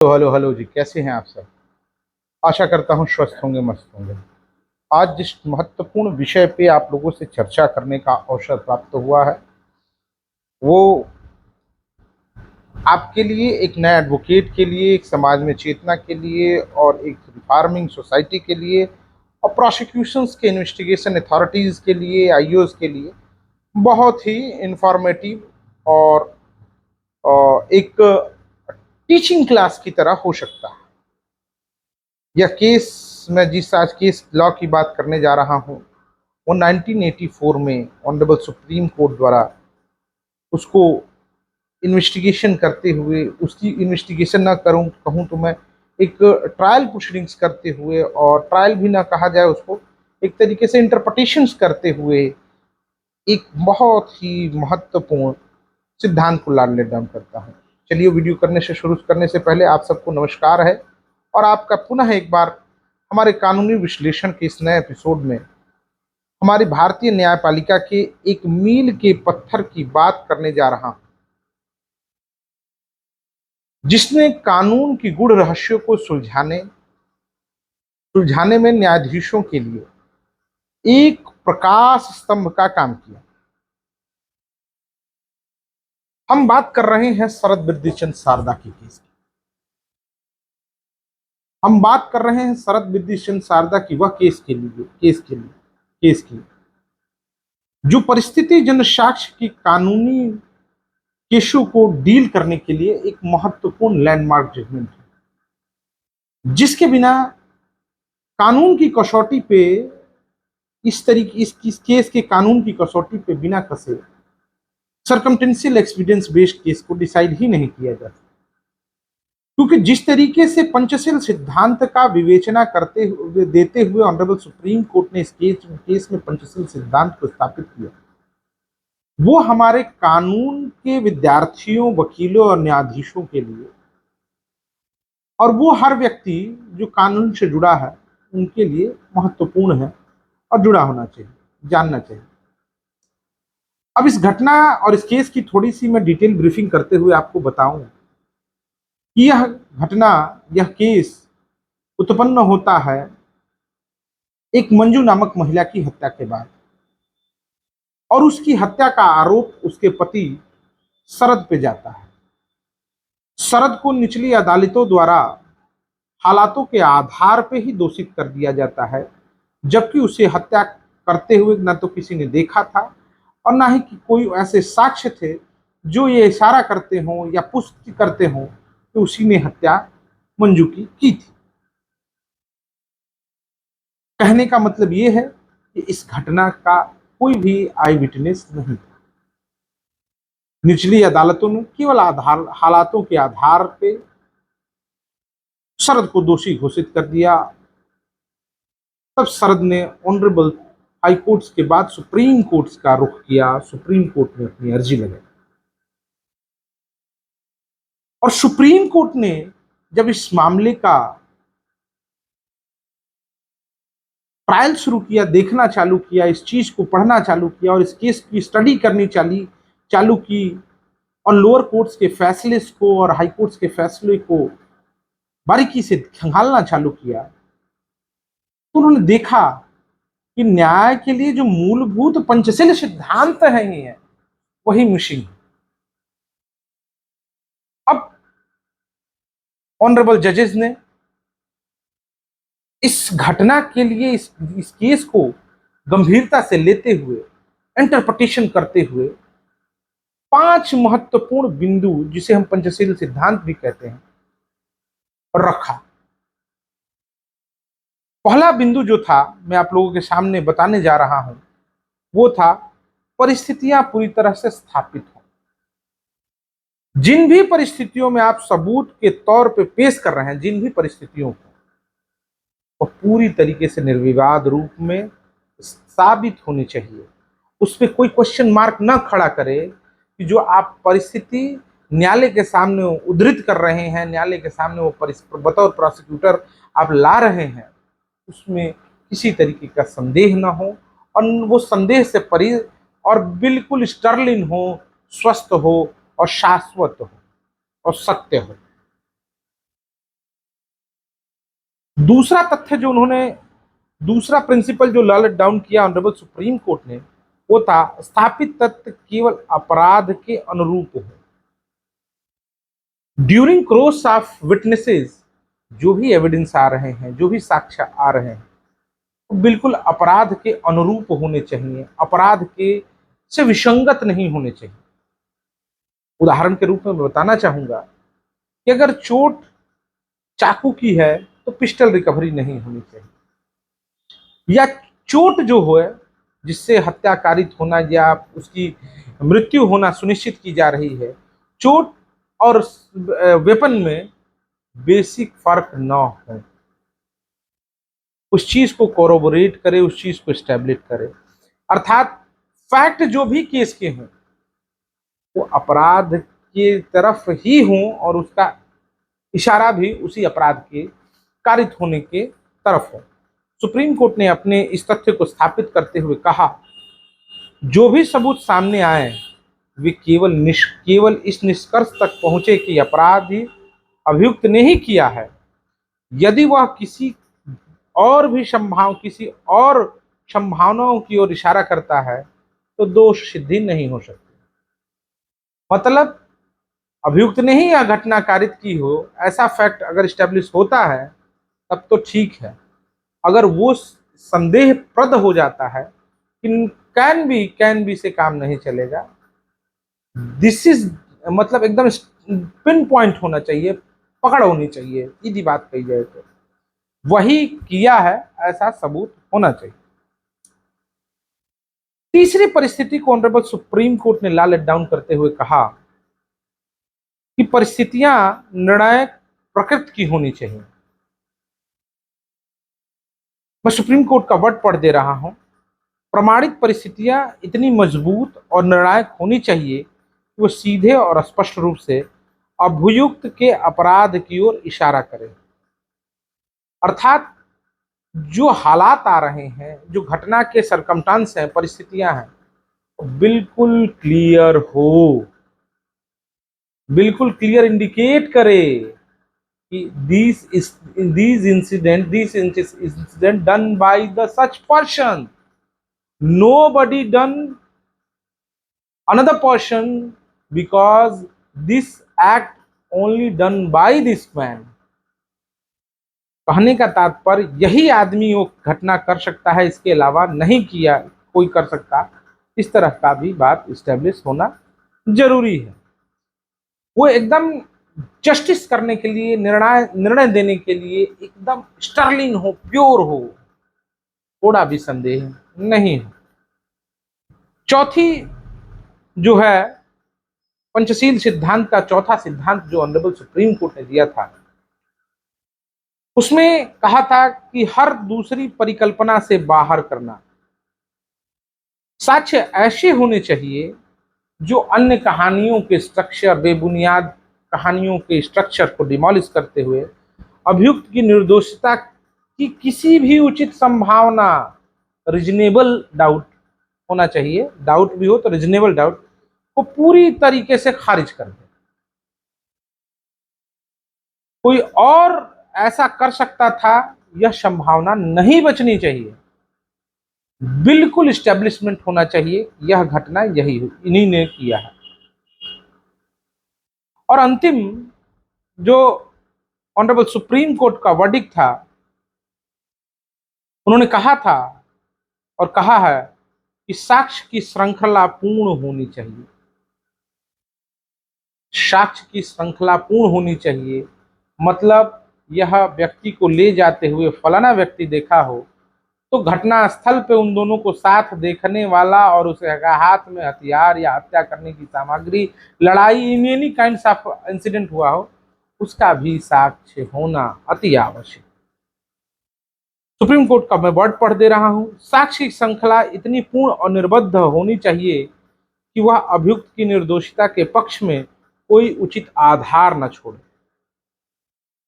Hello hello hello जी, कैसे हैं आप सब। आशा करता हूँ स्वस्थ होंगे, मस्त होंगे। आज जिस महत्वपूर्ण विषय पे आप लोगों से चर्चा करने का अवसर प्राप्त हुआ है, वो आपके लिए, एक नए एडवोकेट के लिए, एक समाज में चेतना के लिए, और एक रिफार्मिंग सोसाइटी के लिए, और प्रोसिक्यूशंस के इन्वेस्टिगेशन अथॉरिटीज़ के लिए, आईओज के लिए बहुत ही इंफॉर्मेटिव और एक टीचिंग क्लास की तरह हो सकता है। यह केस, मैं जिस आज केस लॉ की बात करने जा रहा हूँ, वो 1984 में ऑनरेबल सुप्रीम कोर्ट द्वारा उसको इन्वेस्टिगेशन करते हुए, उसकी इन्वेस्टिगेशन ना करूँ कहूँ तो मैं, एक ट्रायल प्रोसीडिंग्स करते हुए, और ट्रायल भी ना कहा जाए उसको, एक तरीके से इंटरप्रिटेशंस करते हुए एक बहुत ही महत्वपूर्ण सिद्धांत को लाल डाउन करता हूँ। चलिए, वीडियो करने से शुरू करने से पहले आप सबको नमस्कार है, और आपका पुनः एक बार हमारे कानूनी विश्लेषण के इस नए एपिसोड में हमारी भारतीय न्यायपालिका के एक मील के पत्थर की बात करने जा रहा हूं, जिसने कानून की गूढ़ रहस्यों को सुलझाने में न्यायाधीशों के लिए एक प्रकाश स्तंभ का काम किया। हम बात कर रहे हैं शरद बद्रीचंद शारदा की केस की। हम बात कर रहे हैं शरद बद्रीचंद शारदा की, वह केस की जो परिस्थिति जन साक्ष्य की कानूनी केसों को डील करने के लिए एक महत्वपूर्ण लैंडमार्क जजमेंट है, जिसके बिना कानून की कसौटी पे, इस केस के कानून की कसौटी पे बिना कसे सरकमटेंशियल एक्सपीडियंस बेस्ड केस को डिसाइड ही नहीं किया जा सकता। क्योंकि जिस तरीके से पंचशील सिद्धांत का विवेचना करते हुए देते हुए ऑनरेबल सुप्रीम कोर्ट ने इस केस में पंचशील सिद्धांत को स्थापित किया, वो हमारे कानून के विद्यार्थियों, वकीलों और न्यायाधीशों के लिए, और वो हर व्यक्ति जो कानून से जुड़ा है, उनके लिए महत्वपूर्ण है और जुड़ा होना चाहिए, जानना चाहिए। अब इस घटना और इस केस की थोड़ी सी मैं डिटेल ब्रीफिंग करते हुए आपको बताऊं कि यह घटना, यह केस उत्पन्न होता है एक मंजू नामक महिला की हत्या के बाद, और उसकी हत्या का आरोप उसके पति शरद पे जाता है। शरद को निचली अदालतों द्वारा हालातों के आधार पे ही दोषित कर दिया जाता है, जबकि उसे हत्या करते हुए न तो किसी ने देखा था, और ना ही कि कोई ऐसे साक्ष्य थे जो ये इशारा करते हों या पुष्टि करते हों कि उसी ने हत्या मंजू की थी। कहने का मतलब ये है कि इस घटना का कोई भी आई विटनेस नहीं था। निचली अदालतों ने केवल हालातों के आधार पे शरद को दोषी घोषित कर दिया। तब शरद ने ऑनरेबल हाई कोर्ट्स के बाद सुप्रीम कोर्ट्स का रुख किया। सुप्रीम कोर्ट में अपनी अर्जी लगाई, और सुप्रीम कोर्ट ने जब इस मामले का ट्रायल शुरू किया, देखना चालू किया, इस चीज को पढ़ना चालू किया, और इस केस की स्टडी करनी चालू की, और लोअर कोर्ट्स के फैसले को और हाई कोर्ट्स के फैसले को बारीकी से खंगालना चालू किया, तो उन्होंने देखा कि न्याय के लिए जो मूलभूत पंचशील सिद्धांत हैं, वही मिसिंग। अब ऑनरेबल जजेस ने इस घटना के लिए, इस केस को गंभीरता से लेते हुए, इंटरप्रिटेशन करते हुए 5 महत्वपूर्ण बिंदु, जिसे हम पंचशील सिद्धांत भी कहते हैं, और रखा। पहला बिंदु जो था, मैं आप लोगों के सामने बताने जा रहा हूं, वो था परिस्थितियां पूरी तरह से स्थापित हो। जिन भी परिस्थितियों में आप सबूत के तौर पे पेश कर रहे हैं, जिन भी परिस्थितियों को, वो पूरी तरीके से निर्विवाद रूप में साबित होनी चाहिए। उस पर कोई क्वेश्चन मार्क ना खड़ा करे कि जो आप परिस्थिति न्यायालय के सामने उद्धृत कर रहे हैं, न्यायालय के सामने वो बतौर प्रोसिक्यूटर आप ला रहे हैं, उसमें किसी तरीके का संदेह ना हो, और वो संदेह से परे और बिल्कुल स्टर्लिन हो, स्वस्थ हो, और शाश्वत हो, और सत्य हो। दूसरा तथ्य जो उन्होंने, दूसरा प्रिंसिपल जो लॉ डाउन किया ऑनरेबल सुप्रीम कोर्ट ने, वो था स्थापित तथ्य केवल अपराध के अनुरूप हो। ड्यूरिंग क्रॉस ऑफ विटनेसेस, जो भी एविडेंस आ रहे हैं, जो भी साक्ष्य आ रहे हैं, वो बिल्कुल अपराध के अनुरूप होने चाहिए, अपराध के से विसंगत नहीं होने चाहिए। उदाहरण के रूप में मैं बताना चाहूंगा कि अगर चोट चाकू की है तो पिस्टल रिकवरी नहीं होनी चाहिए, या चोट जो हो जिससे हत्या कारित होना या उसकी मृत्यु होना सुनिश्चित की जा रही है, चोट और वेपन में बेसिक फर्क ना हो, उस चीज को कोरोबोरेट करे, उस चीज को स्टैब्लिश करे। अर्थात फैक्ट जो भी केस के हों वो अपराध के तरफ ही हों और उसका इशारा भी उसी अपराध के कारित होने के तरफ हो। सुप्रीम कोर्ट ने अपने इस तथ्य को स्थापित करते हुए कहा, जो भी सबूत सामने आए वे केवल इस निष्कर्ष तक पहुंचे कि अपराधी अभियुक्त ने ही किया है। यदि वह किसी और संभावनाओं की ओर इशारा करता है तो दोष सिद्धि नहीं हो सकती। मतलब अभियुक्त ने ही यह घटना कारित की हो, ऐसा फैक्ट अगर स्टैब्लिश होता है तब तो ठीक है। अगर वो संदेहप्रद हो जाता है कि कैन बी से काम नहीं चलेगा, दिस इज मतलब एकदम पिन पॉइंट होना चाहिए, पकड़ होनी चाहिए, सीधी बात कही जाए तो वही किया है, ऐसा सबूत होना चाहिए। तीसरी परिस्थिति को ऑनरेबल सुप्रीम कोर्ट ने लॉ लेट डाउन करते हुए कहा कि परिस्थितियां निर्णायक प्रकृति की होनी चाहिए। मैं सुप्रीम कोर्ट का वर्ड पढ़ दे रहा हूं, प्रमाणित परिस्थितियां इतनी मजबूत और निर्णायक होनी चाहिए कि वो सीधे और स्पष्ट रूप से अभियुक्त के अपराध की ओर इशारा करे। अर्थात जो हालात आ रहे हैं, जो घटना के सरकमस्टांस हैं, परिस्थितियां हैं, बिल्कुल क्लियर हो, बिल्कुल क्लियर इंडिकेट करे कि this incident done by the such person, nobody done another person, because this act only done by this man। कहने का तात्पर्य यही आदमी वो घटना कर सकता है, इसके अलावा नहीं किया कोई कर सकता, इस तरह का भी बात इस्टेब्लिश होना जरूरी है। वो एकदम जस्टिस करने के लिए, निर्णय देने के लिए एकदम स्टर्लिंग हो, प्योर हो, थोड़ा भी संदेह नहीं हो। चौथी जो है पंचशील सिद्धांत का चौथा सिद्धांत जो ऑनरेबल सुप्रीम कोर्ट ने दिया था, उसमें कहा था कि हर दूसरी परिकल्पना से बाहर करना। साक्ष्य ऐसे होने चाहिए जो अन्य कहानियों के स्ट्रक्चर, बेबुनियाद कहानियों के स्ट्रक्चर को डिमोलिश करते हुए अभियुक्त की निर्दोषता की किसी भी उचित संभावना, रीजनेबल डाउट होना चाहिए, डाउट भी हो तो रीजनेबल डाउट को पूरी तरीके से खारिज कर दे। कोई और ऐसा कर सकता था, यह संभावना नहीं बचनी चाहिए, बिल्कुल स्टैब्लिशमेंट होना चाहिए यह घटना यही इन्हीं ने किया है। और अंतिम जो ऑनरेबल सुप्रीम कोर्ट का वर्डिक्ट था, उन्होंने कहा था और कहा है कि साक्ष्य की श्रृंखला पूर्ण होनी चाहिए, साक्ष्य की श्रृंखला पूर्ण होनी चाहिए। मतलब यह व्यक्ति को ले जाते हुए फलाना व्यक्ति देखा हो तो घटना स्थल पे उन दोनों को साथ देखने वाला और उसके हाथ में हथियार या हत्या करने की सामग्री, लड़ाई, in any kinds of incident हुआ हो, उसका भी साक्ष्य होना अति आवश्यक। सुप्रीम कोर्ट का मैं वर्ड पढ़ दे रहा हूं, साक्ष्य की श्रृंखला इतनी पूर्ण और निर्बद्ध होनी चाहिए कि वह अभियुक्त की निर्दोषिता के पक्ष में कोई उचित आधार न छोड़े।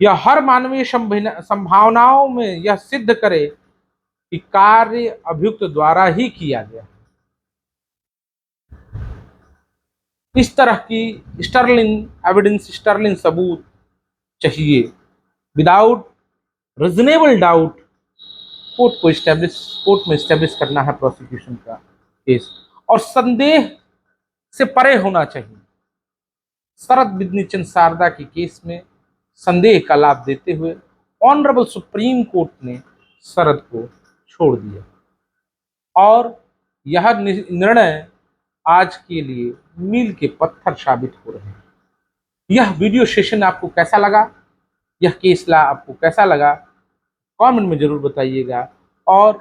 यह हर मानवीय संभावनाओं में यह सिद्ध करे कि कार्य अभियुक्त द्वारा ही किया गया। इस तरह की स्टर्लिंग एविडेंस, स्टर्लिंग सबूत चाहिए। विदाउट रीजनेबल डाउट कोर्ट में स्टैब्लिश करना है प्रोसिक्यूशन का केस, और संदेह से परे होना चाहिए। शरद बिधनीचंद शारदा के केस में संदेह का लाभ देते हुए ऑनरेबल सुप्रीम कोर्ट ने शरद को छोड़ दिया, और यह निर्णय आज के लिए मील के पत्थर साबित हो रहे हैं। यह वीडियो सेशन आपको कैसा लगा, यह केस ला आपको कैसा लगा, कमेंट में जरूर बताइएगा। और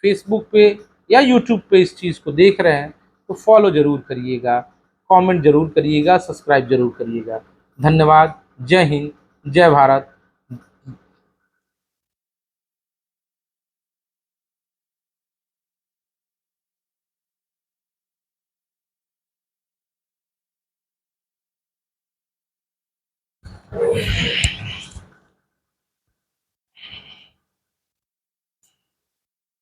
फेसबुक पे या यूट्यूब पे इस चीज़ को देख रहे हैं तो फॉलो जरूर करिएगा, कमेंट जरूर करिएगा, सब्सक्राइब जरूर करिएगा। धन्यवाद। जय हिंद, जय भारत।